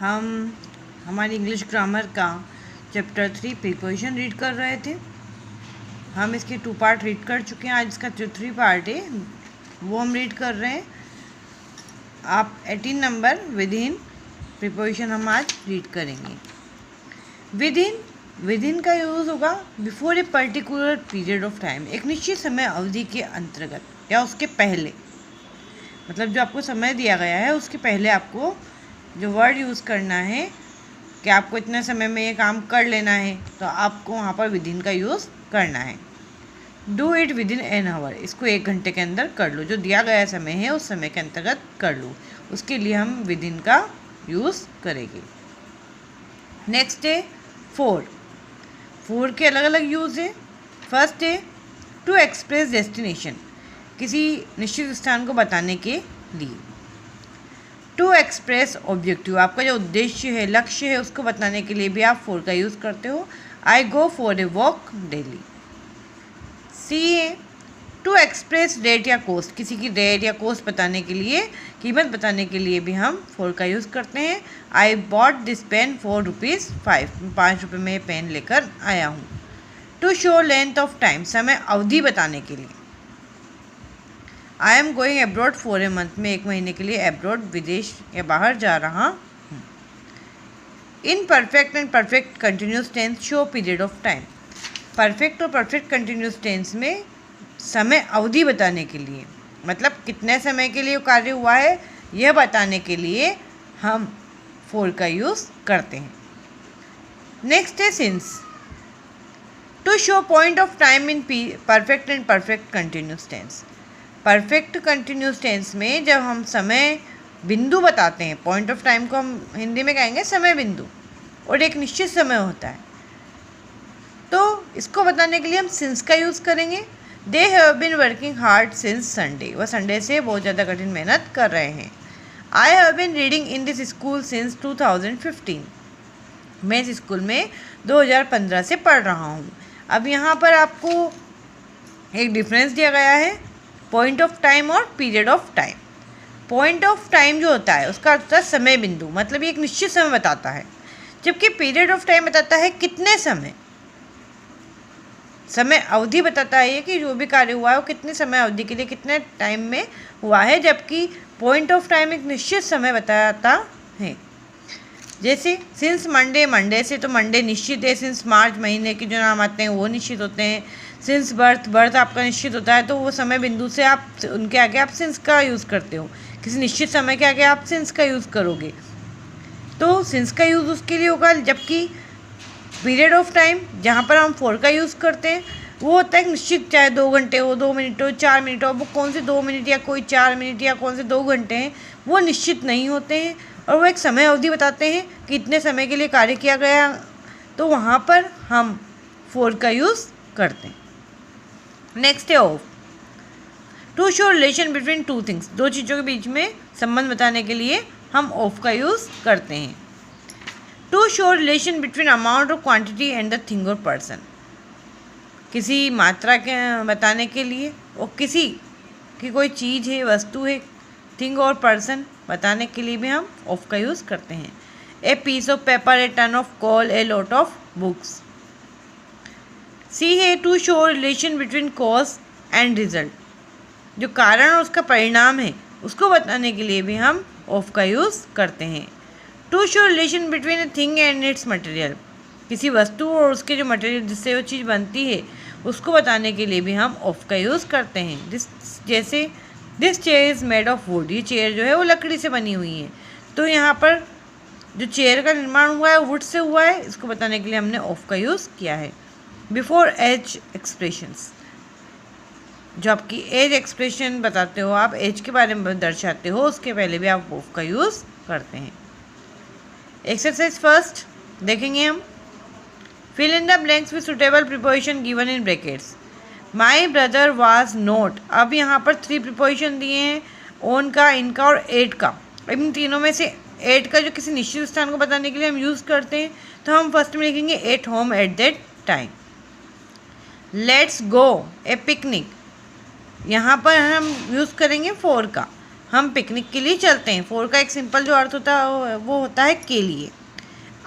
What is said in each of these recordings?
हम हमारी English grammar का चैप्टर 3 प्रीपोजिशन रीड कर रहे थे। हम इसके 2 पार्ट रीड कर चुके हैं। आज इसका जो 3 पार्ट है वो हम रीड कर रहे हैं। आप 18 नंबर विद इन प्रीपोजिशन हम आज रीड करेंगे। विद इन का यूज़ होगा before a particular period of time, एक निश्चित समय अवधि के अंतर्गत या उसके पहले। मतलब जो आपको समय दिया गया है उसके पहले आपको जो वर्ड यूज़ करना है कि आपको इतने समय में ये काम कर लेना है, तो आपको वहाँ पर विद इन का यूज़ करना है। Do it with in an hour, इसको 1 घंटे के अंदर कर लो। जो दिया गया समय है उस समय के अंतर्गत कर लो, उसके लिए हम विद इन का यूज़ करेंगे। नेक्स्ट है फोर के अलग अलग यूज़ है। फर्स्ट है टू एक्सप्रेस डेस्टिनेशन, किसी निश्चित स्थान को बताने के लिए। टू एक्सप्रेस ऑब्जेक्टिव, आपका जो उद्देश्य है, लक्ष्य है, उसको बताने के लिए भी आप फोर का यूज़ करते हो। I go for a walk daily. C है टू एक्सप्रेस रेट या कॉस्ट, किसी की रेट या कॉस्ट बताने के लिए, कीमत बताने के लिए भी हम फोर का यूज़ करते हैं। आई बॉट दिस पेन ₹4, 5 रुपये में पेन लेकर आया हूँ। To show length of time, समय अवधि बताने के लिए। I am going abroad for a month, में 1 महीने के लिए एब्रॉड विदेश या बाहर जा रहा हूँ। In perfect and perfect continuous tense show period of time, perfect और परफेक्ट कंटिन्यूस टेंस में समय अवधि बताने के लिए, मतलब कितने समय के लिए कार्य हुआ है यह बताने के लिए हम फोर का यूज़ करते हैं। नेक्स्ट है since, to show point of time in perfect and perfect continuous tense. Perfect continuous tense में जब हम समय बिंदु बताते हैं, पॉइंट ऑफ टाइम को हम हिंदी में कहेंगे समय बिंदु, और एक निश्चित समय होता है, तो इसको बताने के लिए हम सिंस का यूज़ करेंगे। They have been working hard since Sunday, वह संडे से बहुत ज़्यादा कठिन मेहनत कर रहे हैं। I have been reading in this school since 2015, मैं इस स्कूल में 2015 से पढ़ रहा हूँ। अब यहाँ पर आपको एक डिफरेंस दिया गया है, पॉइंट ऑफ टाइम और period of time. Point of time जो होता है उसका अर्थ होता है समय बिंदु, मतलब ये एक निश्चित समय बताता है, जबकि पीरियड ऑफ टाइम बताता है कितने समय अवधि बताता है ये कि जो भी कार्य हुआ है वो कितने समय अवधि के लिए, कितने टाइम में हुआ है, जबकि पॉइंट ऑफ टाइम एक निश्चित समय बताता है। जैसे सिंस मंडे से, तो मंडे निश्चित है। सिंस मार्च, महीने के जो नाम आते हैं वो निश्चित होते हैं। सिंस बर्थ आपका निश्चित होता है, तो वो समय बिंदु से आप उनके आगे आप सिंस का यूज़ करते हो। किसी निश्चित समय के आगे आप सिंस का यूज़ करोगे, तो सिंस का यूज़ उसके लिए होगा। जबकि पीरियड ऑफ टाइम जहाँ पर हम फोर का यूज़ करते हैं वो होता है निश्चित, चाहे 2 घंटे हो, 2 मिनट हो, 4 मिनट हो। वो कौन से 2 मिनट या कोई 4 मिनट या कौन से 2 घंटे हैं वो निश्चित नहीं होते हैं, और वो एक समय अवधि बताते हैं कि इतने समय के लिए कार्य किया गया, तो वहाँ पर हम फोर का यूज़ करते हैं। नेक्स्ट है of, to show relation between two things, 2 चीज़ों के बीच में संबंध बताने के लिए हम ऑफ का यूज़ करते हैं। To show relation between amount और क्वांटिटी एंड द थिंग और पर्सन, किसी मात्रा के बताने के लिए, और किसी की कोई चीज़ है, वस्तु है, थिंग और पर्सन बताने के लिए भी हम ऑफ का यूज़ करते हैं। A piece of paper, a ton of coal, a lot of books. C है to show relation between cause and result, जो कारण और उसका परिणाम है उसको बताने के लिए भी हम ऑफ का यूज़ करते हैं। To show relation between a thing and its material, किसी वस्तु और उसके जो मटेरियल जिससे वो चीज़ बनती है उसको बताने के लिए भी हम ऑफ का यूज़ करते हैं। जैसे this chair is made of would, ये चेयर जो है वो लकड़ी से बनी हुई है, तो यहाँ पर जो चेयर का निर्माण हुआ है वुड से हुआ है, इसको बताने के लिए हमने ऑफ का यूज़ किया है। बिफोर एज एक्सप्रेशंस, जो आपकी एज एक्सप्रेशन बताते हो, आप एज के बारे में दर्शाते हो, उसके पहले भी आप ऑफ का यूज़ करते हैं। एक्सरसाइज फर्स्ट देखेंगे हम। Fill in the blanks with suitable preposition given in brackets. My brother was not, अब यहाँ पर 3 प्रीपोजिशन दिए हैं, ओन का, इनका और एट का। इन तीनों में से एट का जो किसी निश्चित स्थान को बताने के लिए हम यूज़ करते हैं, तो हम फर्स्ट में लिखेंगे at home at that time. Let's go A picnic, यहाँ पर हम यूज़ करेंगे फोर का, हम पिकनिक के लिए चलते हैं। फॉर का एक सिंपल जो अर्थ होता है वो होता है के लिए।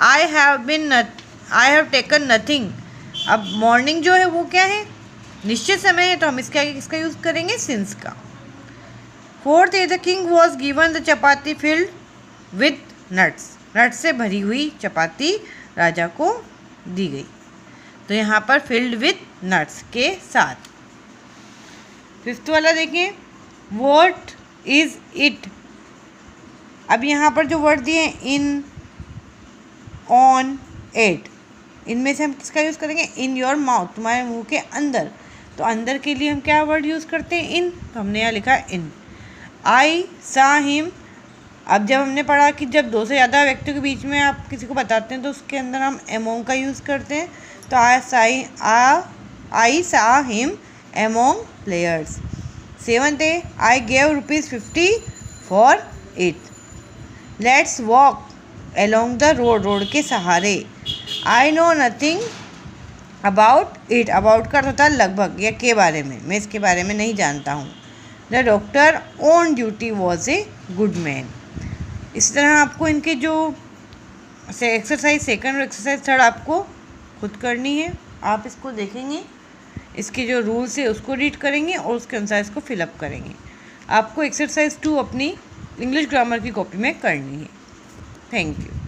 I have taken nothing. अब मॉर्निंग जो है वो क्या है, निश्चित समय है, तो हम इसके आगे किसका यूज़ करेंगे, सिंस का। फोर्थ है the king was given the chapati filled with nuts. Nuts से भरी हुई चपाती राजा को दी गई, तो यहाँ पर फिल्ड विथ नट्स के साथ। फिफ्थ वाला देखें, व्हाट इज इट। अब यहाँ पर जो वर्ड दिए हैं इन, ऑन, एट, इनमें से हम किसका यूज़ करेंगे, इन योर माउथ, तुम्हारे मुंह के अंदर। तो अंदर के लिए हम क्या वर्ड यूज़ करते हैं, इन, तो हमने यहाँ लिखा इन। आई सा हिम। अब जब हमने पढ़ा कि जब दो से ज़्यादा व्यक्तियों के बीच में आप किसी को बताते हैं तो उसके अंदर हम एमोंग का यूज़ करते हैं। तो आई सा हिम एमोंग प्लेयर्स। सेवंथ है I gave ₹50 for it. Let's walk along the road, road के सहारे। I know nothing about it. About का होता है लगभग या के बारे में, मैं इसके बारे में नहीं जानता हूँ। The doctor on duty was a good man. इस तरह आपको इनके जो एक्सरसाइज सेकंड और एक्सरसाइज थर्ड आपको खुद करनी है। आप इसको देखेंगे, इसके जो रूल्स है उसको रीड करेंगे और उसके अनुसार इसको फिलअप करेंगे। आपको एक्सरसाइज 2 अपनी इंग्लिश ग्रामर की कॉपी में करनी है। Thank you.